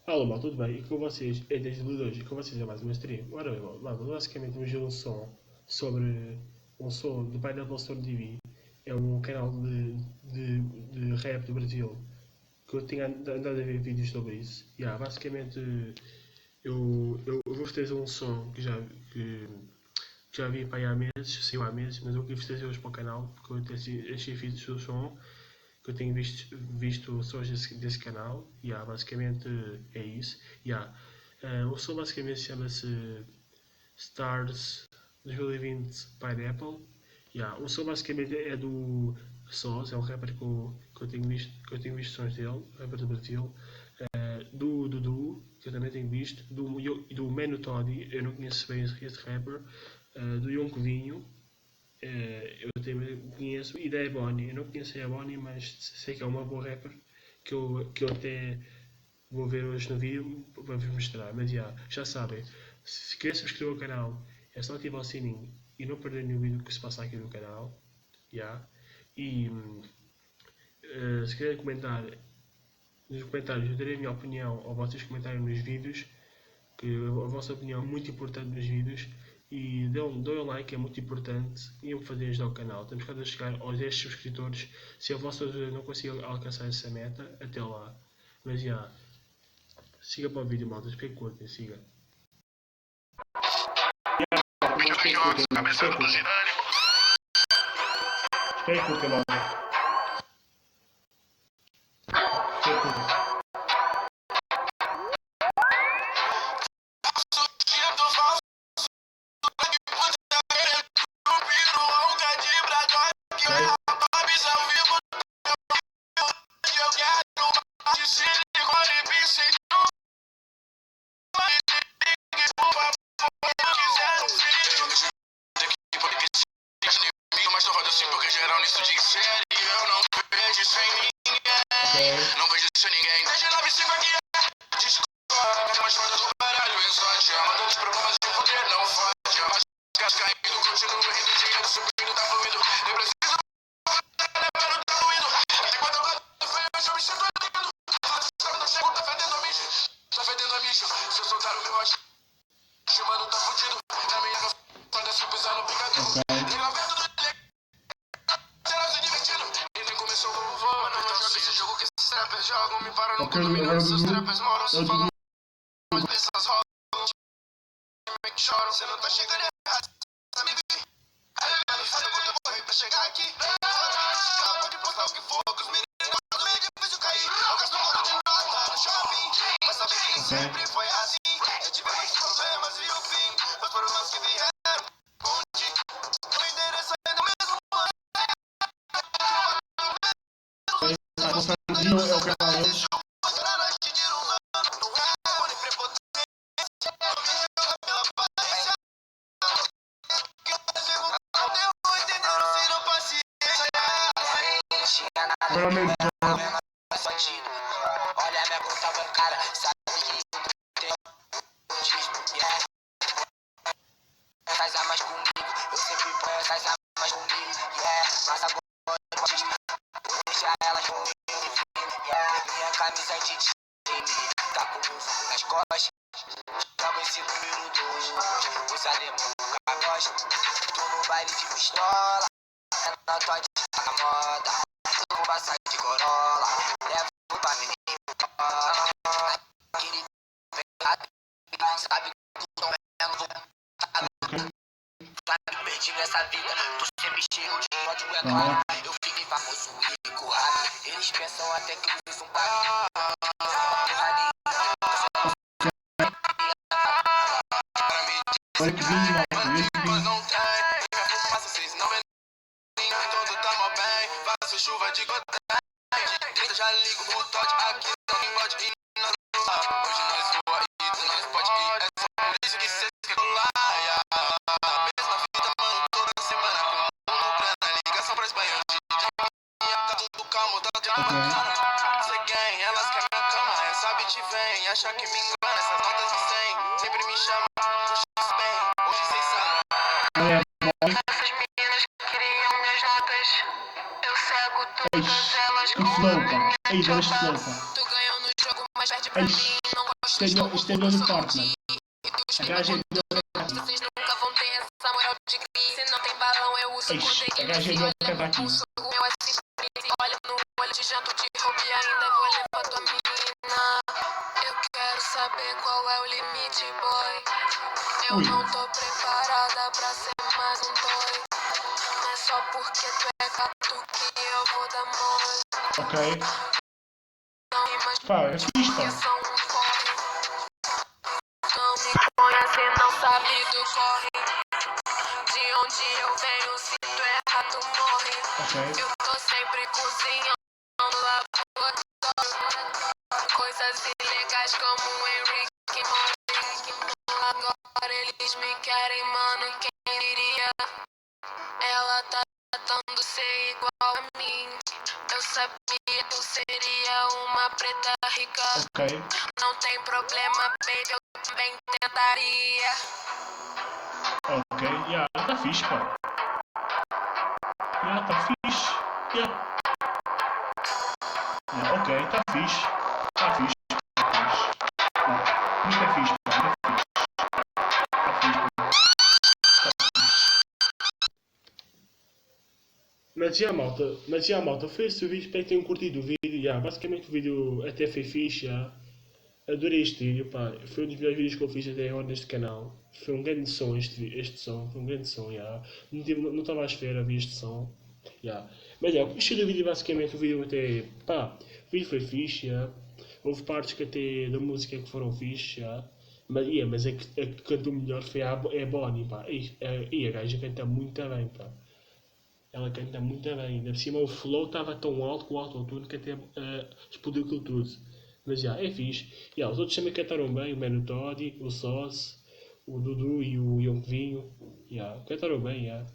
Alô, mal, tudo bem? E com vocês é desde o 2 e com vocês é mais uma stream. Ora bem, mal, basicamente vamos ver um som sobre um som do painel do Stone TV. É um canal de rap do Brasil que eu tinha andado a ver vídeos sobre isso. Basicamente eu vou fazer um som que já vi para aí há meses, saiu há meses, mas eu quis fazer hoje para o canal porque eu achei vídeos do som que eu tenho visto sons desse canal. Basicamente é isso. O som basicamente chama-se Stars 2020 Pineapple. O som basicamente é do Sós, é um rapper que eu tenho visto sons dele, rapper do Brasil. Do Dudu, que eu também tenho visto. Do Mano Toddy, eu não conheço bem esse rapper. Do Yonko Vinho, eu também conheço. E da Ebony, eu não conheço a Ebony, mas sei que é uma boa rapper que eu até vou ver hoje no vídeo para vos mostrar. Mas já sabem, se querem subscrever o canal, é só ativar o sininho e não perder nenhum vídeo que se passa aqui no canal. Já. E se querem comentar nos comentários, eu darei a minha opinião ou vocês comentarem nos vídeos, que a vossa opinião é muito importante nos vídeos. E dêem um like, é muito importante. E me fazer ajudar o canal. Estamos quase a chegar aos 10 subscritores. Se a vossa ajuda não conseguir alcançar essa meta, até lá. Mas siga para o vídeo, malta. Espero que curtem, siga. Espero que curtem, malta. Espero que curtem. Mas tô rodando assim porque geral nisso de série. Eu não vejo sem ninguém. Não vejo sem ninguém. Desde 95 aqui é discorda. Mas roda do baralho em sorte. Manda os problemas de poder, não fode. Mas gás caindo, continuo rindo. Dinheiro subindo, tá fluindo. Nem preciso. Não tá fluindo. Até quando eu gato feio, eu já me sinto lindo. Não chego, tá fedendo a mijo. Tá fedendo a mijo. Se eu soltar o meu acho. Mano, tá fudido. Na minha foda, se pisar no picadinho. Legal, vendo do jogam, me param no condomínio, seus trappers moram, se falam mas essas rolam, que choram, você não tá chegando errado, sabe? Aí, sabe quando eu morri pra chegar aqui? Pode postar o que for, que os meninos do meio depois eu caí, eu gasto um de nota no shopping, mas sabe que sempre foi assim, eu tive muitos problemas e o fim, os problemas que vieram, onde o endereço é no mesmo ano. É o canal. Realmente. Olha minha conta bancária, sabe que tem faz a mais comigo, eu sempre ponho faz a mais comigo, mas agora vou deixar elas comigo, minha camisa de time, tá com o fogo nas costas, jogo esse número 2, usa demônio cagosta, tô no baile de pistola, na tua na moda, vou passar de Corolla, levo pra menina, aquele sabe que tu não é novo, perdi nessa vida, tô sempre cheio de ódio, é claro, eu fiquei famoso e rico, eles pensam até que eu fiz um bagulho. Olha que vinho, mas não tem, faço vocês não vendem, todo tá mal bem, faço chuva de gota, já ligo o Todd, aqui não pode ir, hoje nós voa e nós pode ir, é só por isso que cê quer colar, mesma vida, mano, toda semana, com um grana, ligação pra Espanha, tá tudo calmo, tá tudo cê gang, elas querem minha cama, essa bitch vem, acha que me engana, essas notas de 100, sempre me chama, puxa bem, hoje cês sabem. Essas meninas queriam minhas notas, eu cego todas elas com a minha tropa. Tu ganhou no jogo, mas perde pra mim, não Isto é novo de Fortnite. A gaja é de aqui. Vocês nunca vão ter essa moral de gris. Se não tem balão, eu uso A gaja é de aqui. o meu assistente. Olha no olho de janto de roupa e ainda vou levar tua menina. Eu quero saber qual é o limite, boy. Eu não tô preparada pra ser mais um toy. Não é só porque tu é gato que eu vou dar mole. Ok. Não imagina Pá, é fixe, que pá. sou um corre. Não me conhece, não sabe do corre. De onde eu venho, se tu erra, tu morre. Ok. Eu tô sempre cozinhando no laboratório. Coisas ilegais como o Henrique e Morty. Agora eles me querem, mano, quem diria? Ela tá tentando ser igual a mim. Eu sabia que eu seria uma preta rica. Ok. Não tem problema, baby, eu também tentaria. Ok. Yeah, tá fixe, pá. Yeah, tá fixe. Yeah. Yeah, ok, tá fixe. Tá fixe. Tá fixe. Yeah. Isto é fixe, pá. Isto é fixe. Tá fixe, pá. Mas já, malta, foi esse o vídeo, espero que tenham curtido o vídeo, já, basicamente o vídeo até foi fixe, já, adorei este vídeo, pá, foi um dos melhores vídeos que eu fiz até agora neste canal, foi um grande som este som, foi um grande som, já, não estava à espera de este som, já, mas já, gostei do vídeo, basicamente o vídeo até, pá, o vídeo foi fixe, já, houve partes que até da música que foram fixe, já, mas a que cantou melhor foi a Bonnie, pá, e a gaja canta muito bem, pá. Ela canta muito bem. Ainda por cima o flow estava tão alto com o autotune que até explodiu aquilo tudo. Mas já, é fixe. E, os outros também cantaram bem. O Mano Toddy, o Sauce, o Dudu e o Yonquinho. Cantaram bem, já.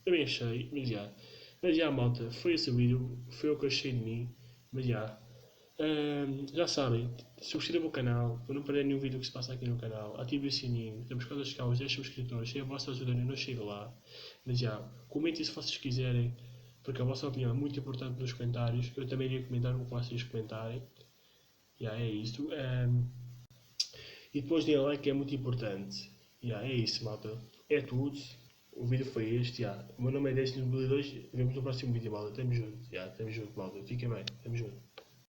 Também achei, mas já. Mas já, malta, foi esse o vídeo. Foi o que eu achei de mim. Mas já. Já sabem, subscrevam o canal para não perder nenhum vídeo que se passa aqui no canal. Ativem o sininho. Temos quase a chegar aos 10 subscritores. Sem a vossa ajuda eu não chego lá. Mas já, comentem se vocês quiserem, porque a vossa opinião é muito importante nos comentários. Eu também iria comentar o que vocês comentarem. Já, é isso. E depois deem like, que é muito importante. Já, é isso, malta. É tudo. O vídeo foi este. Já. O meu nome é Destiny 2002. Vemos no próximo vídeo, malta. Tamo junto. Já, tamo junto, malta. Fiquem bem. Tamo junto.